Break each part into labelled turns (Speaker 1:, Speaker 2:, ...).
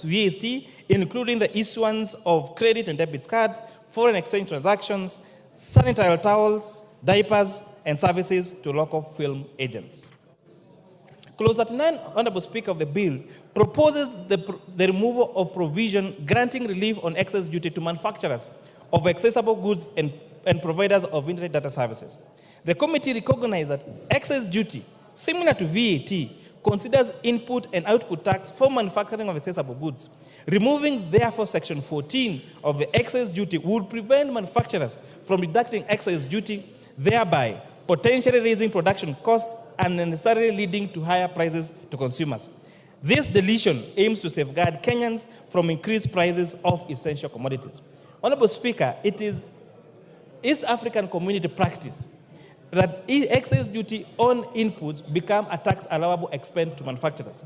Speaker 1: of VAT, including the issuance of credit and debit cards, foreign exchange transactions, sanitary towels, diapers, and services to local film agents. Clause 39, Honorable Speaker, of the bill proposes the removal of provision granting relief on excess duty to manufacturers of accessible goods and providers of internet data services. The committee recognized that excess duty, similar to VAT, considers input and output tax for manufacturing of accessible goods. Removing, therefore, Section 14 of the excess duty would prevent manufacturers from deducting excess duty, thereby potentially raising production costs and necessarily leading to higher prices to consumers. This deletion aims to safeguard Kenyans from increased prices of essential commodities. Honorable Speaker, it is East African community practice that excess duty on inputs become a tax allowable expense to manufacturers.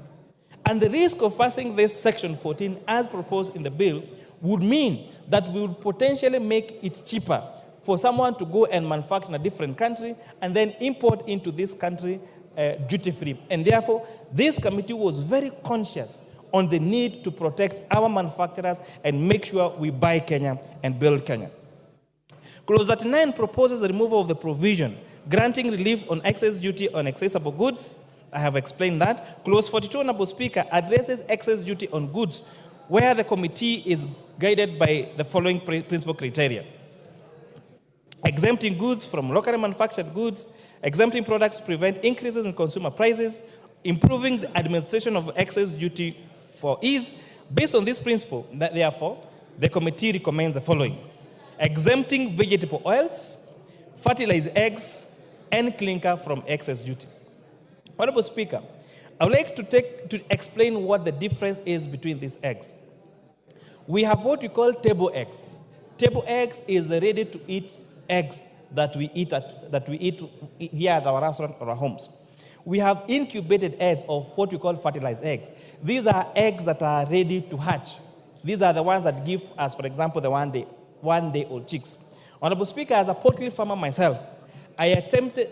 Speaker 1: And the risk of passing this Section 14 as proposed in the bill would mean that we would potentially make it cheaper for someone to go and manufacture in a different country and then import into this country duty-free. And therefore, this committee was very conscious on the need to protect our manufacturers and make sure we buy Kenya and build Kenya. Clause 39 proposes the removal of the provision granting relief on excess duty on accessible goods. I have explained that. Clause 42, Honorable Speaker, addresses excess duty on goods where the committee is guided by the following principal criteria: exempting goods from locally manufactured goods, exempting products to prevent increases in consumer prices, improving the administration of excess duty for ease. Based on this principle, therefore, the committee recommends the following: exempting vegetable oils, fertilized eggs, and clinker from excess duty. Honorable Speaker, I would like to explain what the difference is between these eggs. We have what we call table eggs. Table eggs is ready-to-eat eggs that we eat here at our restaurant or our homes. We have incubated eggs of what we call fertilized eggs. These are eggs that are ready to hatch. These are the ones that give us, for example, the one-day-old chicks. Honorable Speaker, as a poultry farmer myself, I attempted,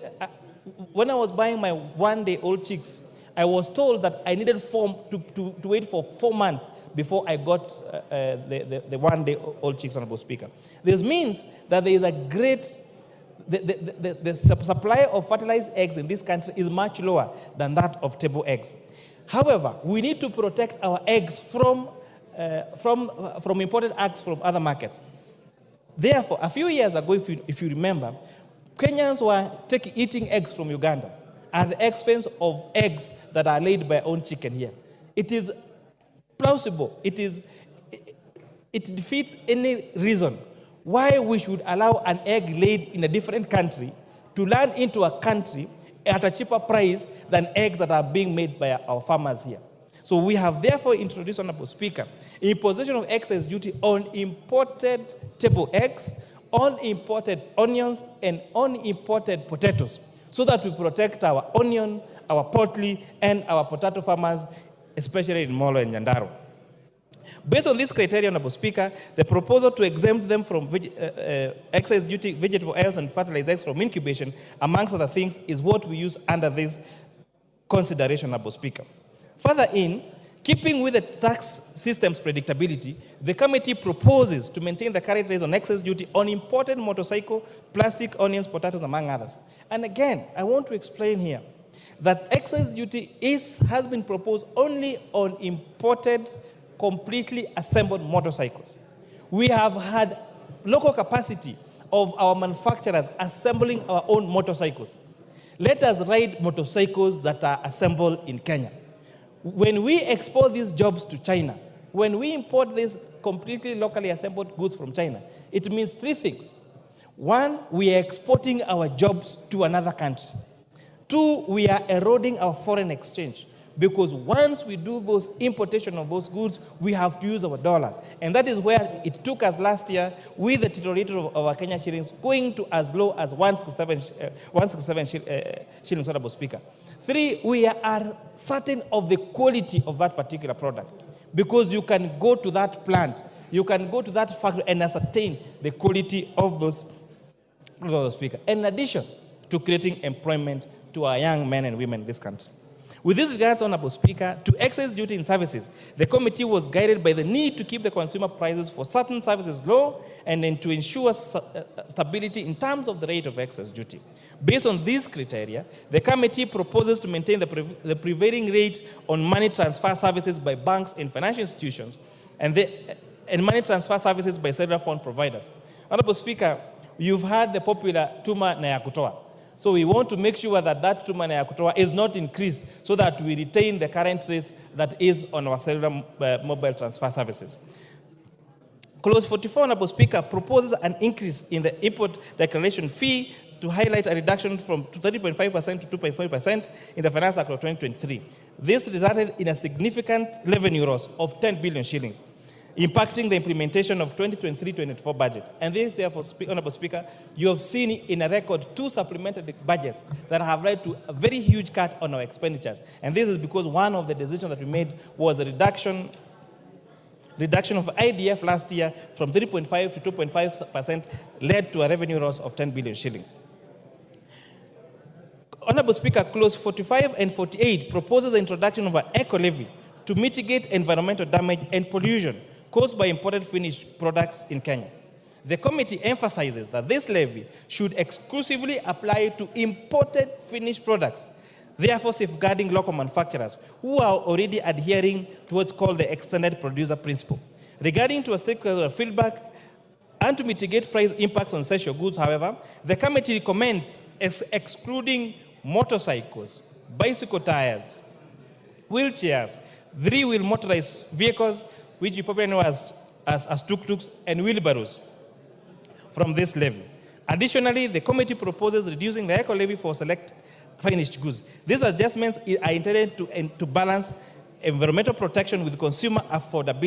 Speaker 1: when I was buying my one-day-old chicks, I was told that I needed to wait for 4 months before I got the one-day-old chicks, Honorable Speaker. This means that there is a great, the supply of fertilized eggs in this country is much lower than that of table eggs. However, we need to protect our eggs from imported eggs from other markets. Therefore, a few years ago, if you remember, Kenyans were eating eggs from Uganda at the expense of eggs that are laid by our own chicken here. It is plausible. It defeats any reason why we should allow an egg laid in a different country to land into a country at a cheaper price than eggs that are being made by our farmers here. So we have therefore introduced, Honorable Speaker, imposition of excess duty on imported table eggs, on imported onions, and on imported potatoes, so that we protect our onion, our poultry, and our potato farmers, especially in Molo and Nyandarua. Based on this criteria, Honorable Speaker, the proposal to exempt them from excess duty, vegetable oils, and fertilized eggs from incubation, amongst other things, is what we use under this consideration, Honorable Speaker. Further in, keeping with the tax system's predictability, the committee proposes to maintain the current rates on excess duty on imported motorcycle, plastic, onions, potatoes, among others. And again, I want to explain here that excess duty has been proposed only on imported, completely assembled motorcycles. We have had local capacity of our manufacturers assembling our own motorcycles. Let us ride motorcycles that are assembled in Kenya. When we export these jobs to China, when we import these completely locally assembled goods from China, it means three things. One, we are exporting our jobs to another country. Two, we are eroding our foreign exchange, because once we do those importation of those goods, we have to use our dollars. And that is where it took us last year with the deterioration of our Kenya shillings going to as low as 167 shillings, Honorable Speaker. Three, we are certain of the quality of that particular product, because you can go to that plant, you can go to that factory and ascertain the quality of those, Speaker. In addition to creating employment to our young men and women in this country. With this regards, Honorable Speaker, to excise duty in services, the committee was guided by the need to keep the consumer prices for certain services low and then to ensure stability in terms of the rate of excise duty. Based on these criteria, the committee proposes to maintain the prevailing rate on money transfer services by banks and financial institutions and money transfer services by several fund providers. Honorable Speaker, you've heard the popular tuma na ya kutoa. So we want to make sure that that tuma na ya kutoa is not increased so that we retain the current rates that is on our cellular mobile transfer services. Clause 44, Honorable Speaker, proposes an increase in the import declaration fee to highlight a reduction from 30.5% to 2.5% in the Finance Act of 2023. This resulted in a significant revenue loss of 10 billion shillings, impacting the implementation of 2023-24 budget. And this, therefore, Honorable Speaker, you have seen in a record 2 supplementary budgets that have led to a very huge cut on our expenditures. And this is because one of the decisions that we made was a reduction of IDF last year from 3.5 to 2.5% led to a revenue loss of 10 billion shillings. Honorable Speaker, Clause 45 and 48 proposes the introduction of an eco-levy to mitigate environmental damage and pollution caused by imported finished products in Kenya. The committee emphasizes that this levy should exclusively apply to imported finished products, therefore safeguarding local manufacturers who are already adhering to what's called the extended producer principle. Regarding to a stakeholder feedback and to mitigate price impacts on essential goods, however, the committee recommends excluding motorcycles, bicycle tires, wheelchairs, 3-wheel motorized vehicles, which you probably know as tuk-tuks and wheelbarrows, from this levy. Additionally, the committee proposes reducing the eco-levy for select finished goods. These adjustments are intended to balance environmental protection with consumer affordability.